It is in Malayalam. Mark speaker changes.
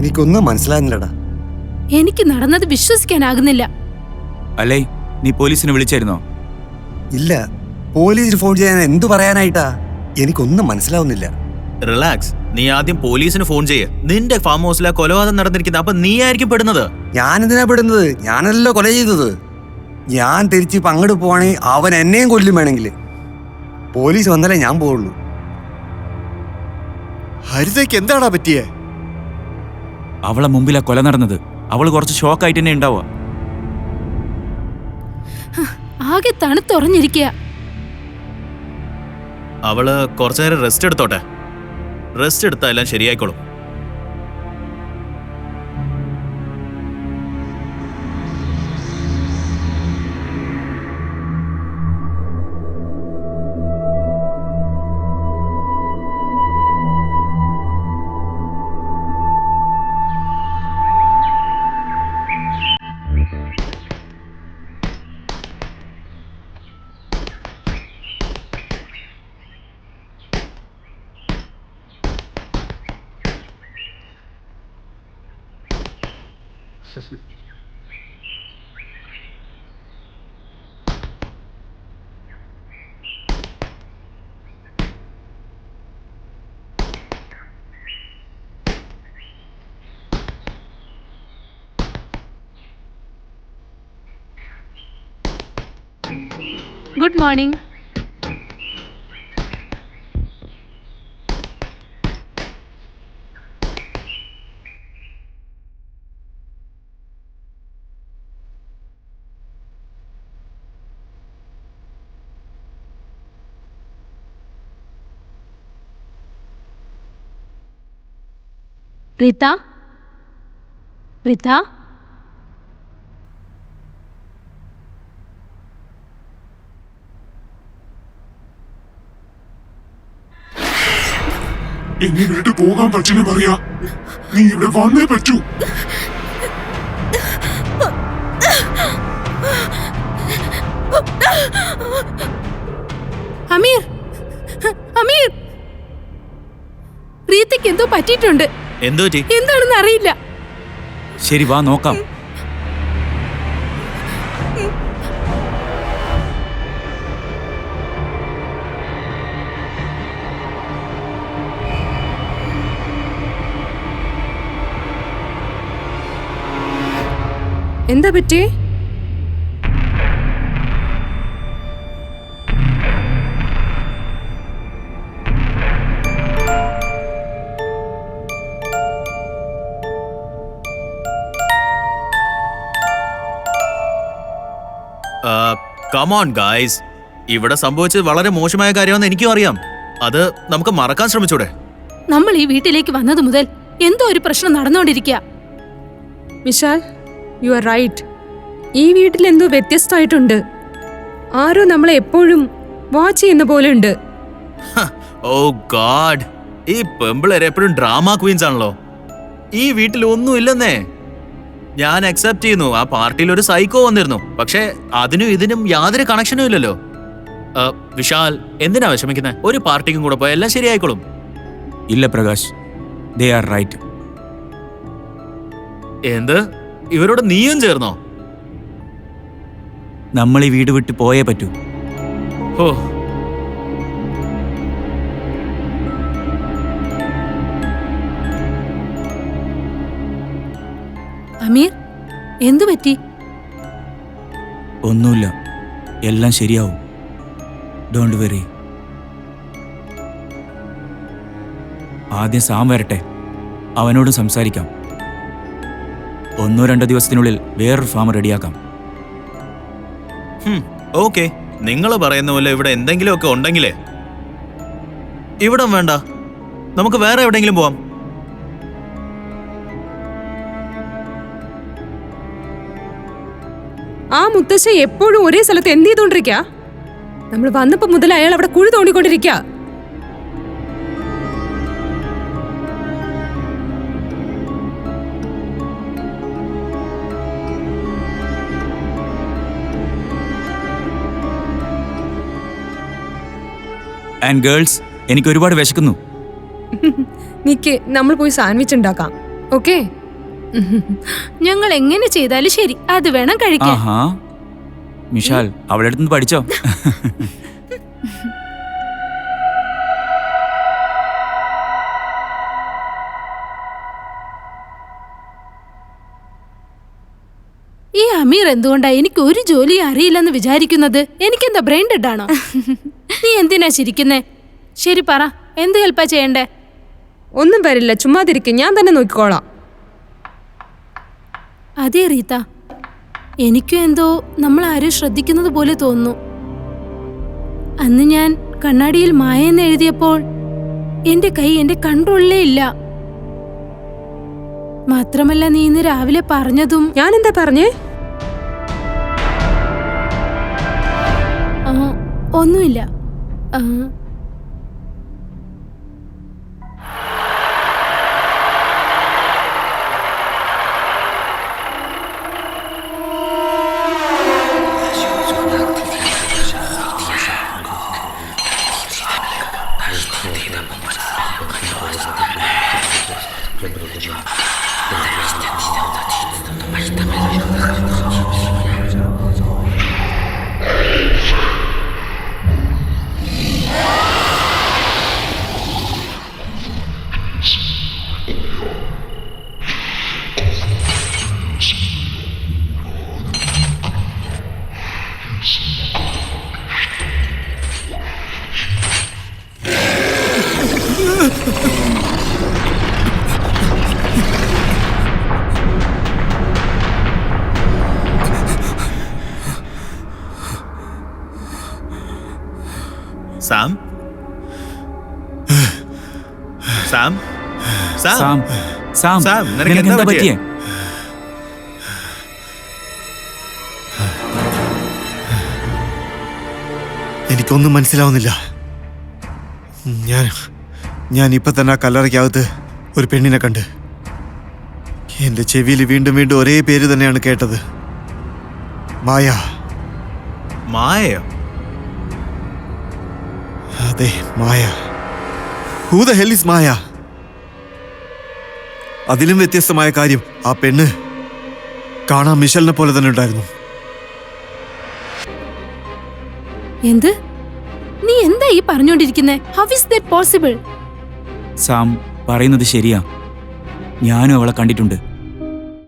Speaker 1: എനിക്കൊന്നും മനസ്സിലാകുന്നില്ലടാ.
Speaker 2: എനിക്ക് നടന്നത് വിശ്വസിക്കാനാകുന്നില്ല.
Speaker 3: അല്ലേ, നീ പോലീസിനെ വിളിച്ചായിരുന്നോ?
Speaker 1: ഇല്ല, പോലീസിന് ഫോൺ ചെയ്യാൻ എന്തു പറയാനായിട്ടാ? എനിക്കൊന്നും മനസ്സിലാവുന്നില്ല.
Speaker 4: റിലാക്സ്. നീ ആദ്യം പോലീസിന് ഫോൺ ചെയ്യ്. നിന്റെ ഫാം ഹൗസിലെ കൊലപാതകം നടന്നിരിക്കുന്നത്. അപ്പൊ നീ ആയിരിക്കും പെടുന്നത്.
Speaker 1: ഞാനെന്തിനാ പെടുന്നത്? ഞാനല്ലോ കൊല ചെയ്തത്. ഞാൻ തിരിച്ചിപ്പോ അങ്ങോട്ട് പോവാണെങ്കിൽ അവൻ എന്നെയും കൊല്ലും. വേണമെങ്കിൽ പോലീസ് വന്നാലേ ഞാൻ പോവുള്ളൂ.
Speaker 5: ഹരിതയ്ക്ക് എന്താടാ പറ്റിയേ?
Speaker 3: അവളെ മുമ്പിലാ കൊല നടന്നത്. അവള് കുറച്ച് ഷോക്കായിട്ട് തന്നെ ഉണ്ടാവുക.
Speaker 2: ആകെ തണുത്തുറഞ്ഞിരിക്കുക.
Speaker 4: അവള് കുറച്ചു നേരം റെസ്റ്റ് എടുത്തോട്ടെ. റെസ്റ്റ് എടുത്താൽ എല്ലാം ശരിയായിക്കോളും.
Speaker 2: Good morning. റീത്ത, റീത്ത,
Speaker 6: എന്നെ വീട്ടിൽ പോകാൻ പറ്റില്ല പറയാ. നീ ഇവിടെ വന്നേ പറ്റൂ.
Speaker 2: അമീർ, അമീർ, റീത്തയ്ക്ക് എന്തോ പറ്റിയിട്ടുണ്ട്.
Speaker 4: എന്തു പറ്റി?
Speaker 2: എന്താണെന്ന് അറിയില്ല.
Speaker 3: ശരി, വാ നോക്കാം.
Speaker 2: എന്താ പറ്റി?
Speaker 4: കമോൺ ഗായ്സ്, ഇവിടെ സംഭവിച്ചത് വളരെ മോശമായ കാര്യമാണെന്ന് എനിക്കും അറിയാം. അത് നമുക്ക് മറക്കാൻ ശ്രമിച്ചൂടെ?
Speaker 2: നമ്മൾ ഈ വീട്ടിലേക്ക് വന്നത് മുതൽ എന്തോ ഒരു പ്രശ്നം നടന്നുകൊണ്ടിരിക്കുക.
Speaker 7: Vishal, you are right. ഈ വീട്ടിൽ എന്തോ വ്യത്യസ്തമായിട്ടുണ്ട്. ആരോ നമ്മളെ എപ്പോഴും വാച്ച് ചെയ്യുന്ന പോലെ ഉണ്ട്.
Speaker 4: ഓ ഗാഡ്, ഈ പെമ്പിളേരെ എപ്പോഴും ഡ്രാമ ക്വീൻസ് ആണല്ലോ. ഈ വീട്ടിൽ ഒന്നുമില്ലെന്നേ. ഞാൻ അക്സെപ്റ്റ് ചെയ്യുന്നു, ആ പാർട്ടിയിൽ ഒരു സൈക്കോ വന്നിരുന്നു. പക്ഷെ അതിനും ഇതിനും യാതൊരു കണക്ഷനും ഇല്ലല്ലോ. വിശാൽ, എന്തിനാ വിഷമിക്കുന്നത്? ഒരു പാർട്ടിക്കും കൂടെ പോയാൽ എല്ലാം ശരിയായിക്കോളും.
Speaker 3: ഇല്ല പ്രകാശ്, ദേ ആർ റൈറ്റ്.
Speaker 4: എന്ത്? ഇവരോട് നീയും ചേർന്നോ?
Speaker 3: നമ്മൾ ഈ വീട് വിട്ട് പോയേ പറ്റൂ.
Speaker 4: ഓ,
Speaker 2: അമീർ, എന്തു പറ്റി?
Speaker 3: ഒന്നുമില്ല, എല്ലാം ശരിയാവും. Don't worry. ആദ്യം സാം വരട്ടെ, അവനോട് സംസാരിക്കാം. 1-2 ദിവസത്തിനുള്ളിൽ വേറൊരു ഫാം റെഡിയാക്കാം.
Speaker 4: ഓക്കെ, നിങ്ങൾ പറയുന്ന പോലെ ഇവിടെ എന്തെങ്കിലുമൊക്കെ ഉണ്ടെങ്കിലേ ഇവിടം വേണ്ട, നമുക്ക് വേറെ എവിടെയെങ്കിലും പോവാം.
Speaker 7: ആ മുത്തശ്ശ എപ്പോഴും ഒരേ സ്ഥലത്ത് എന്ത് ചെയ്തോണ്ടിരിക്ക? നമ്മൾ വന്നപ്പോ മുതൽ അയാൾ അവിടെ കുഴി തോണ്ടിക്കൊണ്ടിരിക്ക.
Speaker 3: ആൻഡ് ഗേൾസ്, എനിക്ക് ഒരുപാട് വിശക്കുന്നു.
Speaker 7: നിക്ക്, നമ്മൾ പോയി സാൻഡ്വിച്ച് ഉണ്ടാക്കാം. ഓക്കെ?
Speaker 2: ഞങ്ങൾ എങ്ങനെ ചെയ്താലും ശരി, അത് വേണം കഴിക്കാൻ.
Speaker 3: ആഹാ മിഷാൽ അവളുടെ അടുത്ത് പഠിച്ചോ?
Speaker 2: ഈ അമീർ എന്തുകൊണ്ടാ എനിക്ക് ഒരു ജോലി അറിയില്ലെന്ന് വിചാരിക്കുന്നത്? എനിക്കെന്താ ബ്രെയിൻ ഡെഡ് ആണോ? നീ എന്തിനാ ചിരിക്കുന്നേ? ശരി പറ, എന്ത് ഹെൽപ്പാ ചെയ്യണ്ടേ?
Speaker 7: ഒന്നും വരില്ല, ചുമ്മാതിരിക്കും, ഞാൻ തന്നെ നോക്കിക്കോളാം.
Speaker 2: അതെ റീത്ത, എനിക്കും എന്തോ നമ്മൾ ആരും ശ്രദ്ധിക്കുന്നത് പോലെ തോന്നുന്നു. അന്ന് ഞാൻ കണ്ണാടിയിൽ മായെന്ന് എഴുതിയപ്പോൾ എന്റെ കൈ എന്റെ കൺട്രോളിലേ ഇല്ല. മാത്രമല്ല നീ ഇന്ന് രാവിലെ പറഞ്ഞതും.
Speaker 7: ഞാൻ എന്താ പറഞ്ഞേ?
Speaker 2: ഒന്നുമില്ല.
Speaker 4: Sam Sam Sam
Speaker 3: Sam Sam
Speaker 4: Sam, നിനക്ക്
Speaker 3: നിനക്ക്
Speaker 4: എന്താ
Speaker 3: എന്താ പറ്റിയേ?
Speaker 5: എനിക്കൊന്നും മനസ്സിലാവുന്നില്ല. ഞാൻ ഇപ്പൊ തന്നെ ആ കല്ലറയ്ക്കകത്ത് ഒരു പെണ്ണിനെ കണ്ട്. എന്റെ ചെവിയിൽ വീണ്ടും വീണ്ടും ഒരേ പേര് തന്നെയാണ് കേട്ടത്, മായ.
Speaker 4: മായയോ?
Speaker 5: അതെ, മായ. Who the hell is മായ? അതിലും വ്യത്യസ്തമായ കാര്യം, ആ പെണ്ണ് കാണാൻ മിഷലിനെ പോലെ തന്നെ ഉണ്ടായിരുന്നു.
Speaker 2: എന്ത്? നീ എന്താ ഈ പറഞ്ഞോണ്ടിരിക്കുന്നേ? How is that possible?
Speaker 3: Sam പറയുന്നത് ശരിയാ, ഞാനും അവളെ കണ്ടിട്ടുണ്ട്.